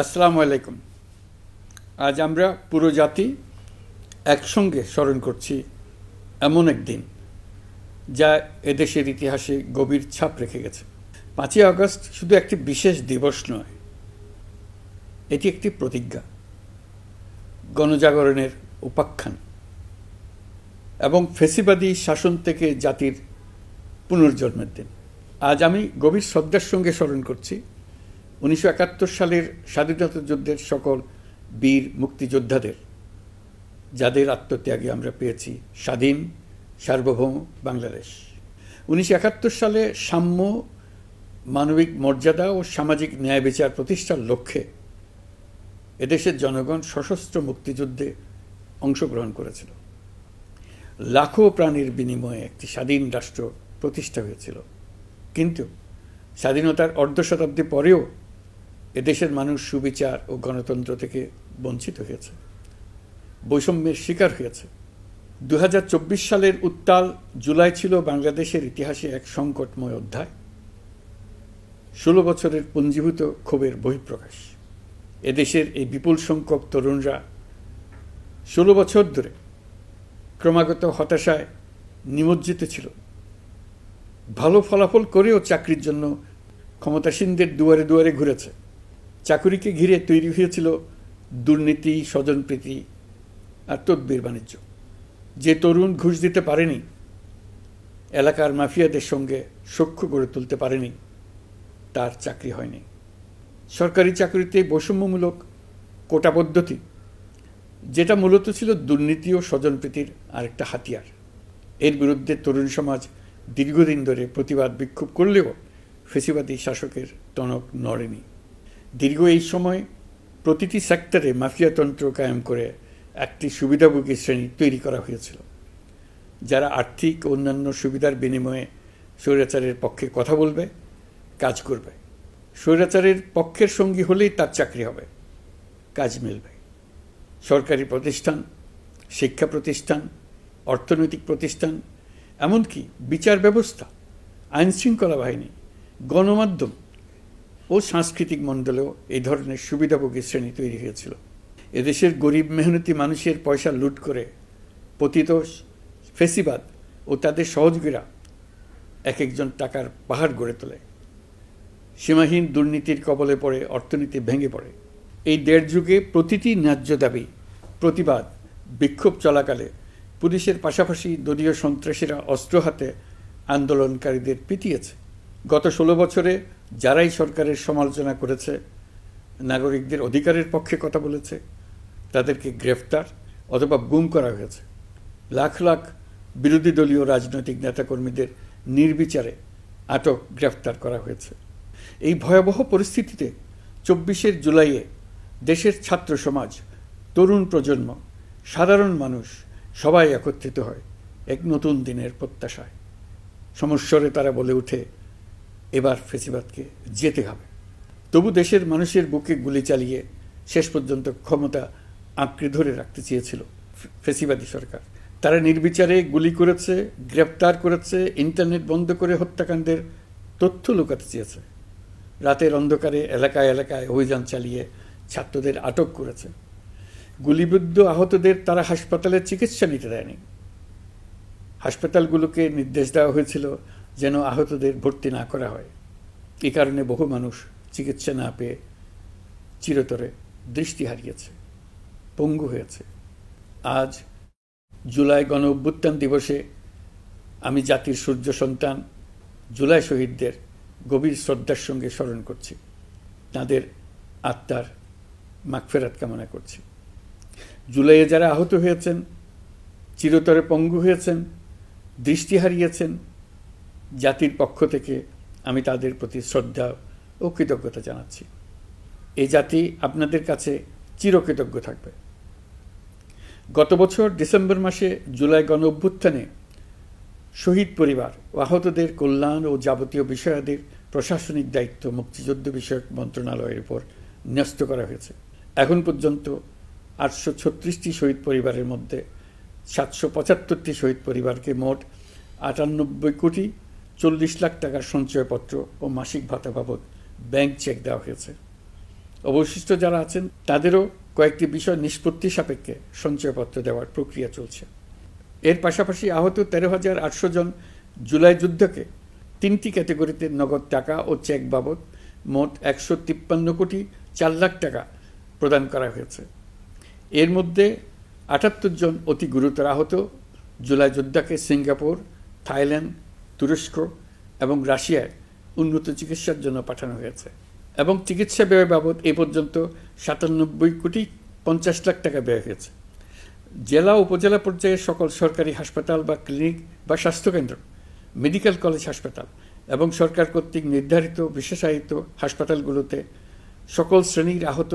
আসসালামু আলাইকুম। আজ আমরা পুরো জাতি একসঙ্গে স্মরণ করছি এমন একদিন যা এদেশের ইতিহাসে গভীর ছাপ রেখে গেছে। 5ই আগস্ট শুধু একটি বিশেষ দিবস নয়, এটি একটি প্রতিজ্ঞা, গণজাগরণের উপাখ্যান এবং ফ্যাসিবাদী শাসন থেকে জাতির পুনর্জন্মের দিন। আজ আমি গভীর শ্রদ্ধার সঙ্গে স্মরণ করছি 1971 সালের স্বাধীনতা যুদ্ধের সকল বীর মুক্তিযোদ্ধাদের, যাদের আত্মত্যাগে আমরা পেয়েছি স্বাধীন সার্বভৌম বাংলাদেশ। 1971 সালে সাম্য, মানবিক মর্যাদা ও সামাজিক ন্যায় বিচার প্রতিষ্ঠার লক্ষ্যে এদেশের জনগণ সশস্ত্র মুক্তিযুদ্ধে অংশগ্রহণ করেছিল। লাখো প্রাণীর বিনিময়ে একটি স্বাধীন রাষ্ট্র প্রতিষ্ঠা হয়েছিল। কিন্তু স্বাধীনতার অর্ধ শতাব্দী পরেও এদেশের মানুষ সুবিচার ও গণতন্ত্র থেকে বঞ্চিত হয়েছে, বৈষম্যের শিকার হয়েছে। 2024 সালের উত্তাল জুলাই ছিল বাংলাদেশের ইতিহাসে এক সংকটময় অধ্যায়, 16 বছরের পুঞ্জীভূত ক্ষোভের বহিঃপ্রকাশ। এদেশের এই বিপুল সংখ্যক তরুণরা 16 বছর ধরে ক্রমাগত হতাশায় নিমজ্জিত ছিল। ভালো ফলাফল করেও চাকরির জন্য ক্ষমতাসীনদের দুয়ারে দুয়ারে ঘুরেছে। চাকুরিকে ঘিরে তৈরি হয়েছিল দুর্নীতি, স্বজনপ্রীতি আর তদবির বাণিজ্য। যে তরুণ ঘুষ দিতে পারেনি, এলাকার মাফিয়াদের সঙ্গে সখ্য গড়ে তুলতে পারেনি, তার চাকরি হয়নি। সরকারি চাকরিতে বৈষম্যমূলক কোটা পদ্ধতি, যেটা মূলত ছিল দুর্নীতি ও স্বজনপ্রীতির আরেকটা হাতিয়ার, এর বিরুদ্ধে তরুণ সমাজ দীর্ঘদিন ধরে প্রতিবাদ বিক্ষোভ করলেও ফ্যাসিবাদী শাসকের টনক নড়েনি। দীর্ঘ এই সময় প্রতিটি সেক্টরে মাফিয়াতন্ত্র কায়েম করে একটি সুবিধাভোগী শ্রেণী তৈরি করা হয়েছিল, যারা আর্থিক ও অন্যান্য সুবিধার বিনিময়ে স্বৈরাচারের পক্ষে কথা বলবে, কাজ করবে। স্বৈরাচারের পক্ষের সঙ্গী হলেই তার চাকরি হবে, কাজ মিলবে। সরকারি প্রতিষ্ঠান, শিক্ষা প্রতিষ্ঠান, অর্থনৈতিক প্রতিষ্ঠান, এমনকি বিচার ব্যবস্থা, আইনশৃঙ্খলা বাহিনী, গণমাধ্যম ও সাংস্কৃতিক মণ্ডলেও এই ধরনের সুবিধাভোগী শ্রেণী তৈরি হয়েছিল। এদেশের গরিব মেহনতি মানুষের পয়সা লুট করে পতিত ফ্যাসিবাদ ও তাদের সহযোগীরা এক একজন টাকার পাহাড় গড়ে তোলে। সীমাহীন দুর্নীতির কবলে পড়ে অর্থনীতি ভেঙে পড়ে। এই দেড় যুগে প্রতিটি ন্যায্য দাবি, প্রতিবাদ, বিক্ষোভ চলাকালে পুলিশের পাশাপাশি দলীয় সন্ত্রাসীরা অস্ত্র হাতে আন্দোলনকারীদের পিটিয়েছে। গত 16 বছরে যারাই সরকারের সমালোচনা করেছে, নাগরিকদের অধিকারের পক্ষে কথা বলেছে, তাদেরকে গ্রেফতার অথবা গুম করা হয়েছে। লাখ লাখ বিরোধী দলীয় রাজনৈতিক নেতাকর্মীদের নির্বিচারে আটক, গ্রেফতার করা হয়েছে। এই ভয়াবহ পরিস্থিতিতে 24 জুলাইয়ে দেশের ছাত্র সমাজ, তরুণ প্রজন্ম, সাধারণ মানুষ সবাই একত্রিত হয় এক নতুন দিনের প্রত্যাশায়। সমস্বরে তারা বলে ওঠে, এবার ফ্যাসিবাদকে যেতে হবে। তবু দেশের মানুষের বুকে গুলি চালিয়ে শেষ পর্যন্ত ক্ষমতা আঁকড়ে ধরে রাখতে চেয়েছিল ফ্যাসিবাদী সরকার। তারা নির্বিচারে গুলি করেছে, গ্রেপ্তার করেছে, ইন্টারনেট বন্ধ করে হত্যাকাণ্ডের তথ্য লুকাতে চেয়েছে। রাতের অন্ধকারে এলাকায় এলাকায় অভিযান চালিয়ে ছাত্রদের আটক করেছে। গুলিবিদ্ধ আহতদের তারা হাসপাতালে চিকিৎসা নিতে দেয়নি। হাসপাতালগুলোকে নির্দেশ দেওয়া হয়েছিল যেন আহতদের ভর্তি না করা হয়। এই কারণে বহু মানুষ চিকিৎসা না পেয়ে চিরতরে দৃষ্টি হারিয়েছে, পঙ্গু হয়েছে। আজ জুলাই গণ অভ্যুত্থান দিবসে আমি জাতির সূর্য সন্তান জুলাই শহীদদের গভীর শ্রদ্ধার সঙ্গে স্মরণ করছি, তাঁদের আত্মার মাগফিরাত কামনা করছি। জুলাইয়ে যারা আহত হয়েছেন, চিরতরে পঙ্গু হয়েছেন, দৃষ্টি হারিয়েছেন, জাতির পক্ষ থেকে আমি তাদের প্রতি শ্রদ্ধা ও কৃতজ্ঞতা জানাচ্ছি। এই জাতি আপনাদের কাছে চিরকৃতজ্ঞ থাকবে। গত বছর ডিসেম্বর মাসে জুলাই গণ অভ্যুত্থানে শহীদ পরিবার ও আহতদের কল্যাণ ও যাবতীয় বিষয়াদির প্রশাসনিক দায়িত্ব মুক্তিযুদ্ধ বিষয়ক মন্ত্রণালয়ের উপর ন্যস্ত করা হয়েছে। এখন পর্যন্ত 836টি শহীদ পরিবারের মধ্যে 775টি শহীদ পরিবারকে মোট 98 কোটি 40 লাখ টাকার সঞ্চয়পত্র ও মাসিক ভাতা বাবদ ব্যাংক চেক দেওয়া হয়েছে। অবশিষ্ট যারা আছেন তাদেরও কয়েকটি বিষয় নিষ্পত্তি সাপেক্ষে সঞ্চয়পত্র দেওয়ার প্রক্রিয়া চলছে। এর পাশাপাশি আহত 13,800 জন জুলাই যুদ্ধকে 3টি ক্যাটেগরিতে নগদ টাকা ও চেক বাবদ মোট 153 কোটি 4 লাখ টাকা প্রদান করা হয়েছে। এর মধ্যে 78 জন অতি গুরুতর আহত জুলাই যোদ্ধাকে সিঙ্গাপুর, থাইল্যান্ড, তুরস্ক এবং রাশিয়ায় উন্নত চিকিৎসার জন্য পাঠানো হয়েছে এবং চিকিৎসা ব্যয় বাবদ এ পর্যন্ত 97 কোটি 50 লাখ টাকা ব্যয় হয়েছে। জেলা উপজেলা পর্যায়ে সকল সরকারি হাসপাতাল বা ক্লিনিক বা স্বাস্থ্যকেন্দ্র, মেডিকেল কলেজ হাসপাতাল এবং সরকার কর্তৃক নির্ধারিত বিশেষায়িত হাসপাতালগুলোতে সকল শ্রেণীর আহত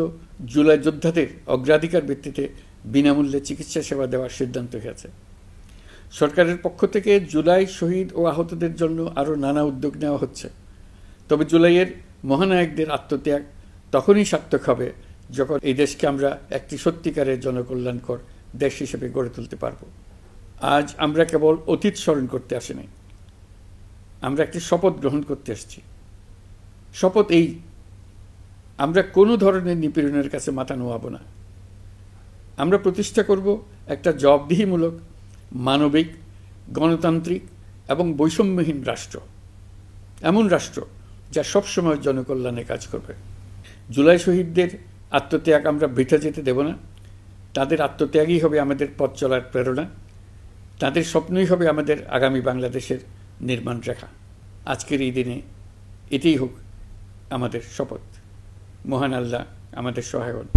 জুলাই যোদ্ধাদের অগ্রাধিকার ভিত্তিতে বিনামূল্যে চিকিৎসা সেবা দেওয়ার সিদ্ধান্ত হয়েছে। সরকারের পক্ষ থেকে জুলাই শহীদ ও আহতদের জন্য আরও নানা উদ্যোগ নেওয়া হচ্ছে। তবে জুলাইয়ের মহানায়কদের আত্মত্যাগ তখনই সার্থক হবে যখন এই দেশকে আমরা একটি সত্যিকারের জনকল্যাণকর দেশ হিসেবে গড়ে তুলতে পারব। আজ আমরা কেবল অতীত স্মরণ করতে আসিনি, আমরা একটি শপথ গ্রহণ করতে এসেছি। শপথ এই, আমরা কোনো ধরনের নিপীড়নের কাছে মাথা নোয়াব না। আমরা প্রতিষ্ঠা করব একটা জবাবদিহিমূলক, মানবিক, গণতান্ত্রিক এবং বৈষম্যহীন রাষ্ট্র, এমন রাষ্ট্র যা সবসময় জনকল্যাণে কাজ করবে। জুলাই শহীদদের আত্মত্যাগ আমরা বৃথা যেতে দেব না। তাদের আত্মত্যাগই হবে আমাদের পথ চলার প্রেরণা, তাদের স্বপ্নই হবে আমাদের আগামী বাংলাদেশের নির্মাণ রেখা। আজকের এই দিনে এটাই হোক আমাদের শপথ। মহান আল্লাহ আমাদের সহায় হন।